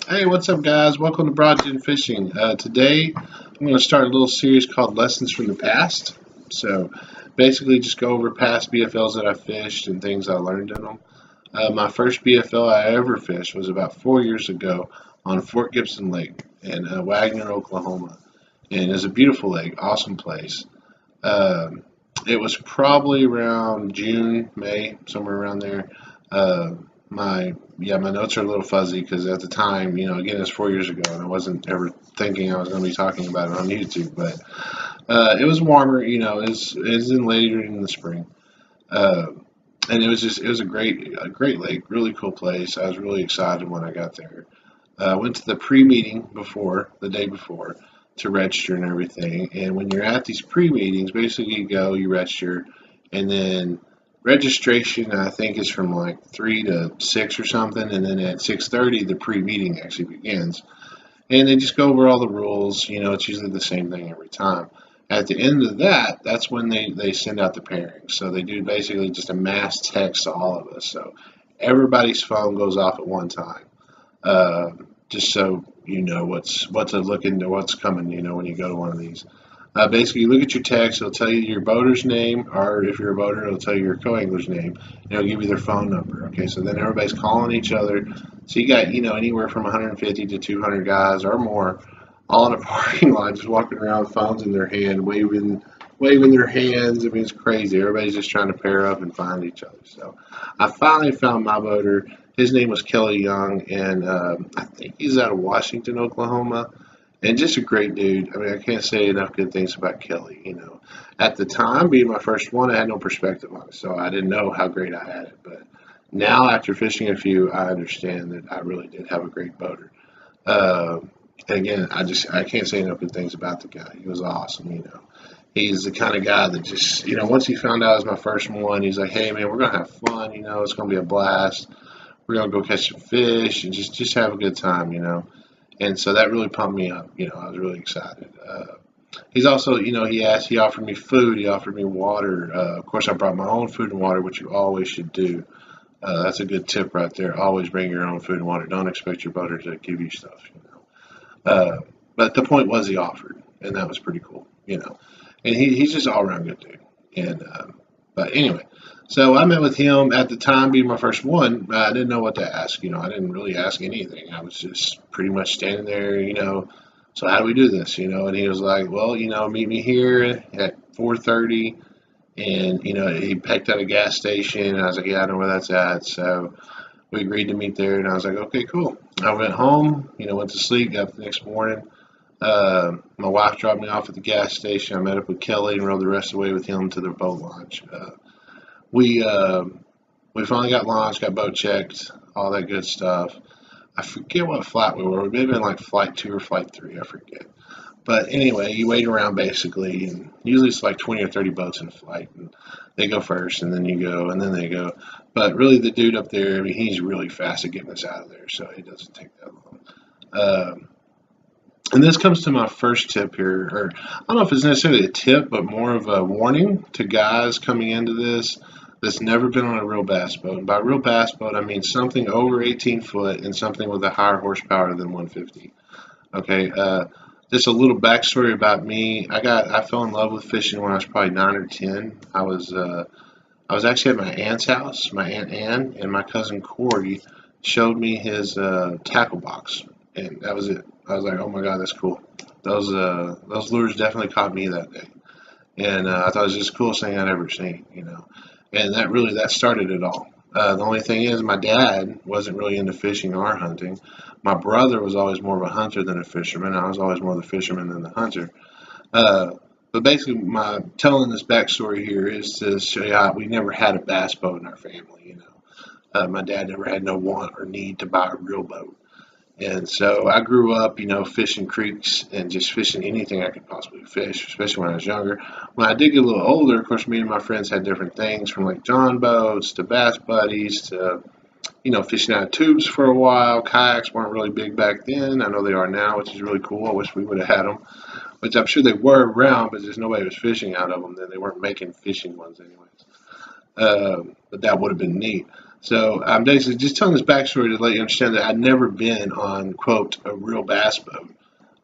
Hey, what's up, guys? Welcome to Broadgen Fishing. Today, I'm going to start a little series called Lessons from the Past. So, basically, just go over past BFLs that I fished and things I learned in them. My first BFL I ever fished was about 4 years ago on Fort Gibson Lake in Wagner, Oklahoma. And it's a beautiful lake, awesome place. Um, it was probably around June, May, somewhere around there. Uh, my notes are a little fuzzy because at the time, again, it's 4 years ago, and I wasn't ever thinking I was going to be talking about it on YouTube. But it was warmer, it's in later in the spring, uh, and it was a great lake, really cool place. I was really excited when I got there. Went to the pre-meeting the day before, to register and everything. And when you're at these pre-meetings, basically you register, and then registration I think is from like 3 to 6 or something, and then at 6:30 the pre-meeting actually begins. And they just go over all the rules. It's usually the same thing every time. At the end of that, that's when they send out the pairings. So they do basically just a mass text to all of us. So everybody's phone goes off at one time, uh, just so you know what to look into, what's coming. When you go to one of these, basically you look at your text. It'll tell you your boater's name, or if you're a boater, it'll tell you your co-angler's name. It'll give you their phone number. Okay, so then everybody's calling each other. So you got anywhere from 150 to 200 guys or more, all in a parking lot, just walking around with phones in their hand, waving their hands. I mean, it's crazy. Everybody's just trying to pair up and find each other. So I finally found my boater. His name was Kelly Young, and I think he's out of Washington, Oklahoma, and just a great dude. I mean, I can't say enough good things about Kelly. At the time, being my first one, I had no perspective on it, so I didn't know how great I had it. But now, after fishing a few, I understand that I really did have a great boater. Uh, again, I can't say enough good things about the guy. He was awesome. He's the kind of guy that just, once he found out I was my first one, he's like, hey man, we're gonna have fun. It's gonna be a blast. We're gonna go catch some fish and just have a good time. And so that really pumped me up. I was really excited. He's also, he offered me food, he offered me water. Of course, I brought my own food and water, which you always should do. That's a good tip right there. Always bring your own food and water. Don't expect your boater to give you stuff. Uh, but the point was he offered, and that was pretty cool. And he's just all around good dude. And but anyway, so I met with him at the time, being my first one. I didn't know what to ask. I didn't really ask anything. I was just pretty much standing there. So how do we do this? And he was like, well, meet me here at 4:30. And he pecked at a gas station. And I was like, yeah, I know where that's at. So we agreed to meet there, and I was like, okay, cool. I went home. Went to sleep. Got up the next morning. My wife dropped me off at the gas station. I met up with Kelly and rode the rest of the way with him to the boat launch. We uh, we finally got launched, got boat checked, all that good stuff. I forget what flight we were. We may have been like flight 2 or flight 3. I forget. But anyway, you wait around basically, and usually it's like 20 or 30 boats in a flight, and they go first, and then you go, and then they go. But really, the dude up there, I mean, he's really fast at getting us out of there, so it doesn't take that long. Um, and this comes to my first tip here, or I don't know if it's necessarily a tip, but more of a warning to guys coming into this that's never been on a real bass boat. And by real bass boat, I mean something over 18 foot and something with a higher horsepower than 150. Okay, just a little backstory about me. I fell in love with fishing when I was probably 9 or 10. I was actually at my aunt's house. My aunt Ann and my cousin Corey showed me his tackle box, and that was it. I was like, oh my god, that's cool. Those lures definitely caught me that day, and I thought it was just the coolest thing I'd ever seen. And that started it all. The only thing is, my dad wasn't really into fishing or hunting. My brother was always more of a hunter than a fisherman. I was always more the fisherman than the hunter. Uh, but basically, my telling this backstory here is to show you how we never had a bass boat in our family. My dad never had no want or need to buy a real boat. And so I grew up, fishing creeks and just fishing anything I could possibly fish, especially when I was younger. When I did get a little older, of course, me and my friends had different things, from like John boats to bass buddies to, fishing out of tubes for a while. Kayaks weren't really big back then. I know they are now, which is really cool. I wish we would have had them, which I'm sure they were around, but just nobody was fishing out of them. Then they weren't making fishing ones anyways. But that would have been neat. So I'm basically just telling this backstory to let you understand that I'd never been on, quote, a real bass boat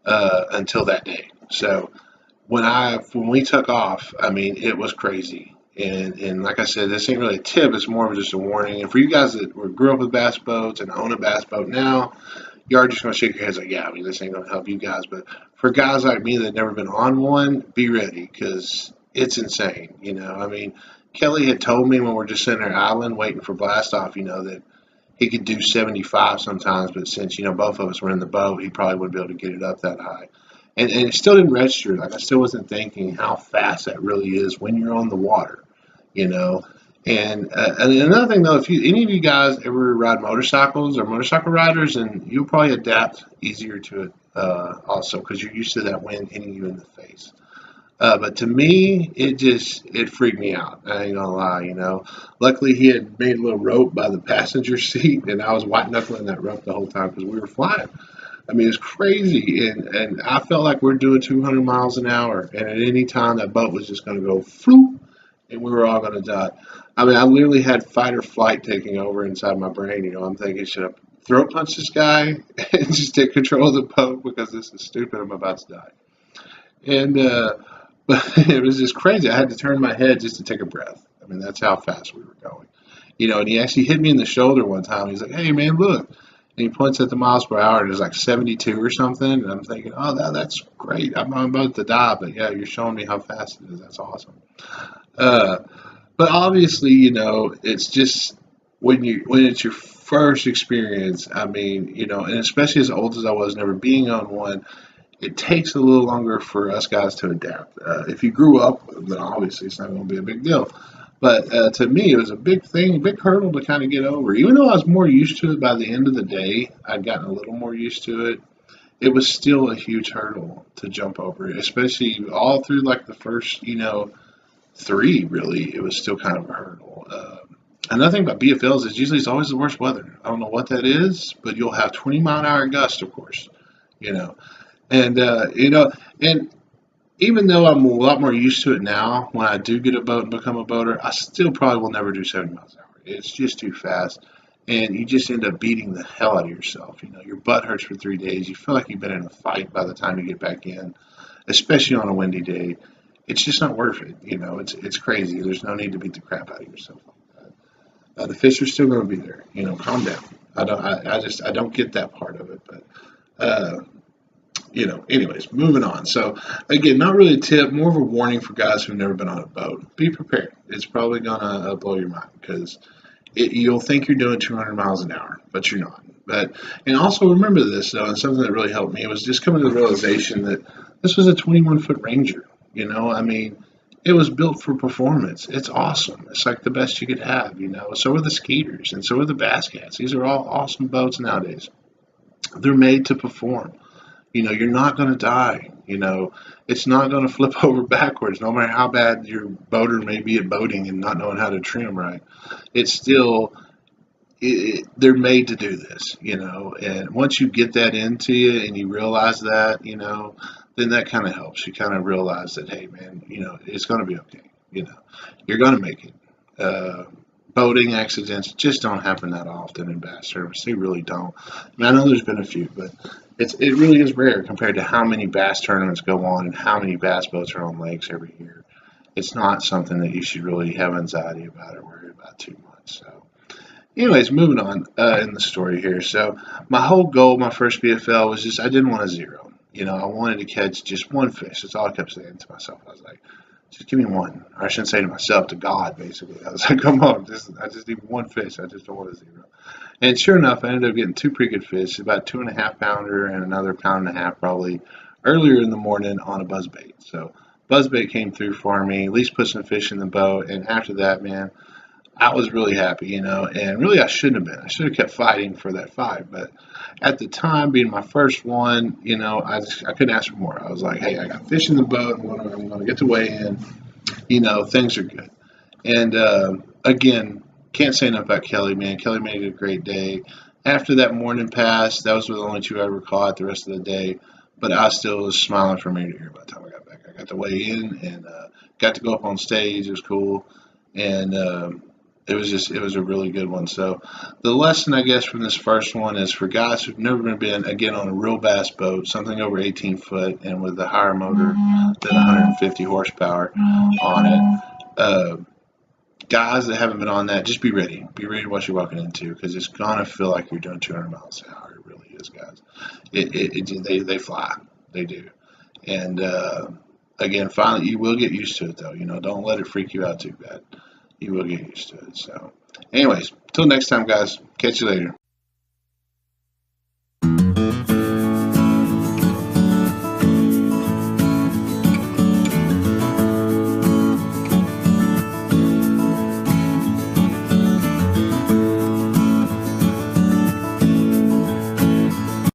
until that day. So when we took off, I mean, it was crazy. And like I said, this ain't really a tip. It's more of just a warning. And for you guys that grew up with bass boats and own a bass boat now, you are just going to shake your heads like, yeah, I mean, this ain't going to help you guys. But for guys like me that never been on one, be ready because it's insane. I mean, Kelly had told me when we're just sitting there island waiting for blast off, that he could do 75 sometimes. But since, both of us were in the boat, he probably wouldn't be able to get it up that high. And it still didn't register. Like I still wasn't thinking how fast that really is when you're on the water, you know. And another thing though, if any of you guys ever ride motorcycles or motorcycle riders, and you'll probably adapt easier to it also because you're used to that wind hitting you in the face. But to me, it freaked me out. I ain't gonna lie. Luckily, he had made a little rope by the passenger seat, and I was white knuckling that rope the whole time because we were flying. I mean, it's crazy, and I felt like we're doing 200 miles an hour, and at any time that boat was just going to go floop, and we were all going to die. I mean, I literally had fight or flight taking over inside my brain. I'm thinking, should I throat punch this guy and just take control of the boat because this is stupid? I'm about to die. And but it was just crazy. I had to turn my head just to take a breath. I mean, that's how fast we were going. And he actually hit me in the shoulder one time. He's like, "Hey, man, look." And he points at the miles per hour, and it's like 72 or something. And I'm thinking, oh, that's great. I'm about to die, but yeah, you're showing me how fast it is. That's awesome. Uh, but obviously, it's just when it's your first experience. I mean, and especially as old as I was, never being on one, it takes a little longer for us guys to adapt. If you grew up, then obviously it's not going to be a big deal. But to me, it was a big thing, big hurdle to kind of get over. Even though I was more used to it by the end of the day, I'd gotten a little more used to it. It was still a huge hurdle to jump over, especially all through like the first, three, really. It was still kind of a hurdle. Another thing about BFLs is usually it's always the worst weather. I don't know what that is, but you'll have 20-mile-an-hour gusts, of course, you know. And, and even though I'm a lot more used to it now, when I do get a boat and become a boater, I still probably will never do 70 miles an hour. It's just too fast. And you just end up beating the hell out of yourself. Your butt hurts for 3 days. You feel like you've been in a fight by the time you get back in, especially on a windy day. It's just not worth it. It's crazy. There's no need to beat the crap out of yourself like that. The fish are still going to be there. Calm down. I don't get that part of it. But, anyways, moving on. So, again, not really a tip, more of a warning for guys who've never been on a boat. Be prepared. It's probably going to blow your mind because you'll think you're doing 200 miles an hour, but you're not. And also remember this, though, and something that really helped me was just coming to the realization that this was a 21-foot Ranger. I mean, it was built for performance. It's awesome. It's like the best you could have, So are the Skeeters, and so are the Bass Cats. These are all awesome boats nowadays. They're made to perform. You're not going to die. It's not going to flip over backwards, no matter how bad your boater may be at boating and not knowing how to trim right. It's still, they're made to do this, and once you get that into you and you realize that, then that kind of helps. You kind of realize that, hey, man, it's going to be okay. You're going to make it. Boating accidents just don't happen that often in bass tournaments. They really don't. I know there's been a few, but it really is rare compared to how many bass tournaments go on and how many bass boats are on lakes every year. It's not something that you should really have anxiety about or worry about too much. So, anyways, moving on in the story here. So, my whole goal, my first BFL, was just I didn't want a zero. I wanted to catch just one fish. That's all I kept saying to myself. I was like, just give me one. Or I shouldn't say to myself, to God, basically. I was like, come on, I just need one fish. I just don't want a zero. And sure enough, I ended up getting two pretty good fish, about 2.5 pounder and another 1.5 pound probably earlier in the morning on a buzzbait. So buzzbait came through for me, at least put some fish in the boat. And after that, man, I was really happy, and really I shouldn't have been. I should have kept fighting for that fight. But at the time, being my first one, I couldn't ask for more. I was like, hey, I got fish in the boat. I'm going to get to weigh in. Things are good. And again, can't say enough about Kelly, man. Kelly made it a great day. After that morning passed, that was the only two I ever caught the rest of the day. But I still was smiling from ear to ear by the time I got back. I got to weigh in and got to go up on stage. It was cool. And it was a really good one. So the lesson I guess from this first one is for guys who've never been again on a real bass boat, something over 18 foot and with a higher motor than 150 horsepower on it. Guys that haven't been on that, just be ready. Be ready to what you're walking into, because it's gonna feel like you're doing 200 miles an hour. It really is, guys. They fly. They do. And again, finally, you will get used to it, though. Don't let it freak you out too bad. You will get used to it. So, anyways, till next time, guys. Catch you later.